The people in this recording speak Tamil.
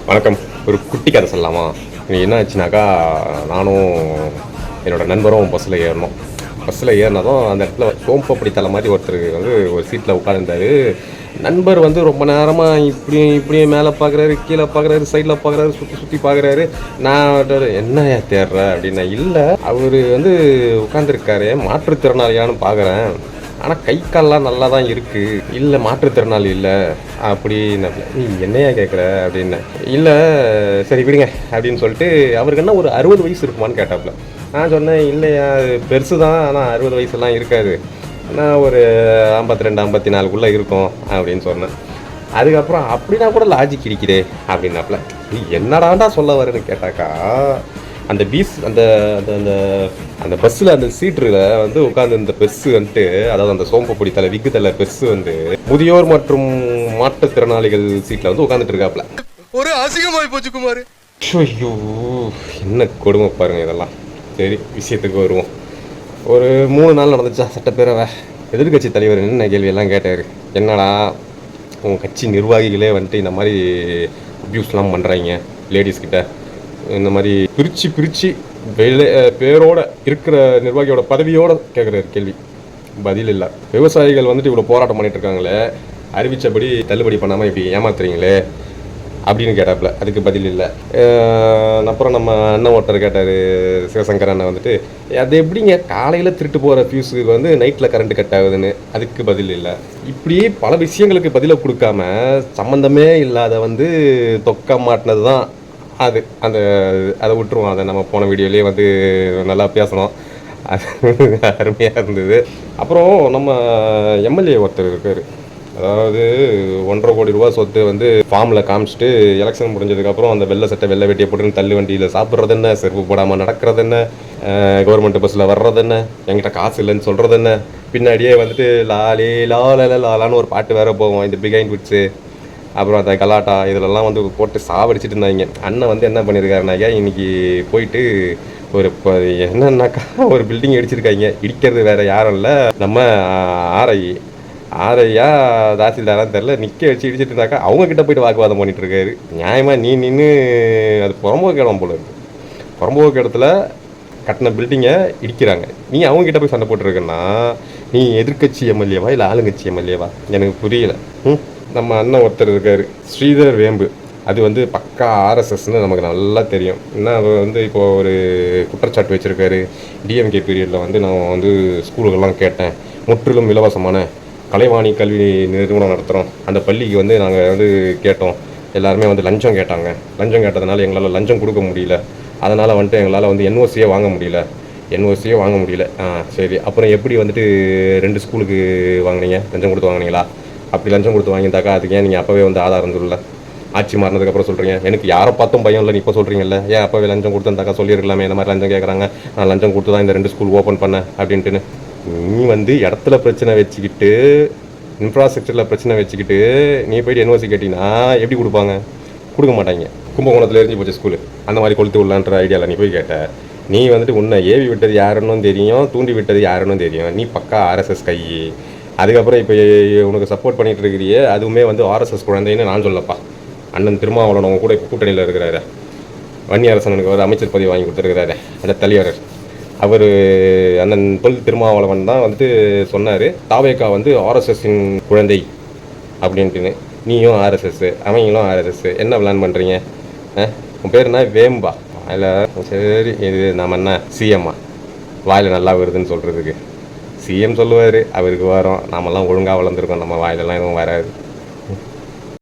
வணக்கம். ஒரு குட்டி கதை சொல்லலாமா? இன்னைக்கு என்ன ஆச்சுனாக்கா, நானும் என்னோடய நண்பரும் பஸ்ஸில் ஏறினோம். பஸ்ஸில் ஏறினதும் அந்த இடத்துல சோம்பப்படி தலை மாதிரி ஒருத்தர் வந்து ஒரு சீட்டில் உட்காந்துருந்தார். நண்பர் வந்து ரொம்ப நேரமாக இப்படியும் இப்படியும் மேலே பார்க்குறாரு, கீழே பார்க்குறாரு, சைடில் பார்க்குறாரு, சுற்றி சுற்றி பார்க்குறாரு. நான் என்ன தேடுற அப்படின்னா, இல்லை அவர் வந்து உட்காந்துருக்காரு மாற்றுத்திறனாளியான்னு பார்க்குறேன், ஆனால் கை கால்லாம் நல்லா தான் இருக்குது. இல்லை மாற்றுத்திறனாளி இல்லை அப்படின்னு. நீ என்னையா கேட்குற அப்படின்னு. இல்லை சரி விடுங்க அப்படின்னு சொல்லிட்டு, அவருக்கு என்ன ஒரு 60 வயசு இருக்குமான்னு கேட்டாப்புல. நான் சொன்னேன், இல்லையா பெருசு தான், ஆனால் 60 வயசுலாம் இருக்காது, நான் ஒரு 52 54க்குள்ளே இருக்கும் அப்படின்னு சொன்னேன். அதுக்கப்புறம் அப்படின்னா கூட லாஜிக் இருக்குதே அப்படின்னாப்புல. நீ என்னடாண்டா சொல்ல வரேன்னு கேட்டாக்கா, அந்த அந்த அந்த அந்த பஸ்ஸில் அந்த சீட்டில் வந்து உட்காந்து இந்த பெஸ்ஸு வந்துட்டு, அதாவது அந்த சோம்பப்பொடி தலை விக்கு தலை பெஸ்ஸு வந்து முதியோர் மற்றும் மாற்றுத்திறனாளிகள் சீட்டில் வந்து உட்காந்துட்டு இருக்காப்புல. ஒரு அசிங்கமாய் போச்சு குமார். ஐயோ என்ன கொடுமை பாருங்க இதெல்லாம். சரி விஷயத்துக்கு வருவோம். ஒரு 3 நாள் நடந்துச்சா சட்டப்பேரவை. எதிர்கட்சி தலைவர் என்ன கேள்வியெல்லாம் கேட்டார். என்னடா உங்கள் கட்சி நிர்வாகிகளே வந்துட்டு இந்த மாதிரி அப்யூஸ்லாம் பண்ணுறாங்க லேடிஸ்கிட்ட, இந்த மாதிரி பிரித்து பேரோட இருக்கிற நிர்வாகியோட பதவியோடு கேட்குற கேள்வி. பதில் இல்லை. விவசாயிகள் வந்துட்டு இவ்வளோ போராட்டம் பண்ணிட்டு இருக்காங்களே, அறிவித்தபடி தள்ளுபடி பண்ணாமல் இப்படி ஏமாத்துறீங்களே அப்படின்னு கேட்டாப்புல. அதுக்கு பதில் இல்லை. அப்புறம் நம்ம அண்ணன் ஒருத்தர் கேட்டார், சிவசங்கர் அண்ணன் வந்துட்டு, அது எப்படிங்க காலையில் திருட்டு போகிற ஃபியூஸுக்கு வந்து நைட்டில் கரண்ட் கட் ஆகுதுன்னு, அதுக்கு பதில் இல்லை. இப்படி பல விஷயங்களுக்கு பதிலை கொடுக்காம சம்மந்தமே இல்லாத வந்து தொக்க மாட்டினது தான் அது. அதை விட்டுருவோம். அதை நம்ம போன வீடியோலேயே வந்து நல்லா பேசணும். அது அருமையாக இருந்தது. அப்புறம் நம்ம எம்எல்ஏ ஒருத்தர் இருக்கார். அதாவது 1.5 கோடி ரூபா சொத்து வந்து ஃபார்மில் காமிச்சிட்டு எலெக்ஷன் முடிஞ்சதுக்கப்புறம் அந்த வெள்ளை சட்டை வெள்ளை வெட்டியை போட்டுன்னு தள்ளு வண்டியில் சாப்பிட்றது என்ன, செருப்பு போடாமல் நடக்கிறது என்ன, கவர்மெண்ட் பஸ்ஸில் வர்றது என்ன, என்கிட்ட காசு இல்லைன்னு சொல்கிறது என்ன, பின்னாடியே வந்துட்டு லாலே லாலான்னு ஒரு பாட்டு வேறு போவோம், இந்த பிகைன் விட்ஸு, அப்புறம் அந்த கலாட்டா இதிலெல்லாம் வந்து போட்டு சாவடிச்சிட்டு இருந்தாங்க. அண்ணன் வந்து என்ன பண்ணியிருக்காருனாக்கா, இன்றைக்கி போயிட்டு ஒரு என்னன்னாக்கா ஒரு பில்டிங் இடிச்சிருக்காங்க. இடிக்கிறது வேறு யாரும் இல்லை, நம்ம ஆரையா தாசில்தாரான்னு தெரில, நிற்க வச்சு இடிச்சிட்டு இருந்தாக்கா அவங்கக்கிட்ட போய்ட்டு வாக்குவாதம் பண்ணிகிட்ருக்காரு. நியாயமாக நீ நின்று அது புறம்போக்கு இடம் போல இருக்குது, புறம்போக்கு இடத்துல கட்டின பில்டிங்கை இடிக்கிறாங்க, நீ அவங்கக்கிட்ட போய் சண்டை போட்டுருக்கன்னா நீ எதிர்கட்சி எம்எல்ஏவா இல்லை ஆளுங்கட்சி எம்எல்ஏவா எனக்கு புரியலை. நம்ம அண்ணன் ஒருத்தர் இருக்கார், ஸ்ரீதர் வேம்பு. அது வந்து பக்கா ஆர்எஸ்எஸ்ன்னு நமக்கு நல்லா தெரியும். என்ன அவர் வந்து இப்போது ஒரு குற்றச்சாட்டு வச்சுருக்காரு. டிஎம்கே பீரியடில் வந்து நான் வந்து ஸ்கூலுக்கெல்லாம் கேட்டேன், முற்றிலும் இலவசமான கலைவாணி கல்வி நிறுவனம் நடத்துகிறோம், அந்த பள்ளிக்கு வந்து நாங்கள் வந்து கேட்டோம், எல்லாருமே வந்து லஞ்சம் கேட்டாங்க, லஞ்சம் கேட்டதுனால எங்களால் லஞ்சம் கொடுக்க முடியல, அதனால் வந்துட்டு எங்களால் வந்து என்ஓசியே வாங்க முடியல. சரி, அப்புறம் எப்படி வந்துட்டு 2 ஸ்கூலுக்கு வாங்கினீங்க, லஞ்சம் கொடுத்து வாங்கினீங்களா? அப்படி லஞ்சம் கொடுத்து வாங்கியிருந்தாக்கா அதுக்கு ஏன் நீங்கள் அப்போவே வந்து ஆதாரம் சொல்லல? ஆட்சி மாறினதுக்கப்புறம் சொல்கிறீங்க, எனக்கு யாரை பார்த்தும் பயம் இல்லை, இப்போ சொல்கிறீங்கல்ல, ஏன் அப்போவே லஞ்சம் கொடுத்துருந்தாக்கா சொல்லியிருக்கலாமே, இந்த மாதிரி லஞ்சம் கேட்குறாங்க, நான் லஞ்சம் கொடுத்து தான் இந்த 2 ஸ்கூல் ஓப்பன் பண்ணேன் அப்படின்ட்டுன்னு. நீ வந்து இடத்துல பிரச்சனை வச்சுக்கிட்டு, இன்ஃப்ராஸ்ட்ரக்சரில் பிரச்சனை வச்சுக்கிட்டு நீ போய்ட்டு என்ஓசி கேட்டிங்கன்னா எப்படி கொடுப்பாங்க? கொடுக்க மாட்டாங்க. கும்பகோணத்தில் எரிஞ்சு போச்சு ஸ்கூலு, அந்த மாதிரி கொளுத்து விடலான்ற ஐடியாவில் நீ போய் கேட்ட. நீ வந்துட்டு உன்னை ஏவி விட்டது யாருன்னு தெரியும், தூண்டி விட்டது யாருன்னு தெரியும், நீ பக்கா ஆர்எஸ்எஸ் கை. அதுக்கப்புறம் இப்போ உனக்கு சப்போர்ட் பண்ணிகிட்டு இருக்கிறியே, அதுவுமே வந்து ஆர்எஸ்எஸ் குழந்தைன்னு நான் சொல்லப்பா. அண்ணன் திருமாவளவன் அவங்க கூட இப்போ கூட்டணியில் இருக்கிறாரு, வன்னியரசனுக்கு ஒரு அமைச்சர் பதவி வாங்கி கொடுத்துருக்கிறாரு அந்த தலைவர். அவர் அண்ணன் திருமாவளவன் தான் வந்துட்டு சொன்னார், தாவேக்கா வந்து ஆர்எஸ்எஸ்ஸின் குழந்தை அப்படின்ட்டுன்னு. நீயும் ஆர்எஸ்எஸ், அவங்களும் ஆர்எஸ்எஸ், என்ன பிளான் பண்ணுறீங்க? உன் பேர் என்ன? வேம்பா. அதில் சரி, இது நம்ம என்ன சிஎம்மா வாயில் நல்லா வருதுன்னு சொல்கிறதுக்கு? சிஎம் சொல்லுவார், அவருக்கு வரோம், நாமெல்லாம் ஒழுங்காக வளர்ந்துருக்கோம், நம்ம வாயிலெல்லாம் எதுவும் வராது.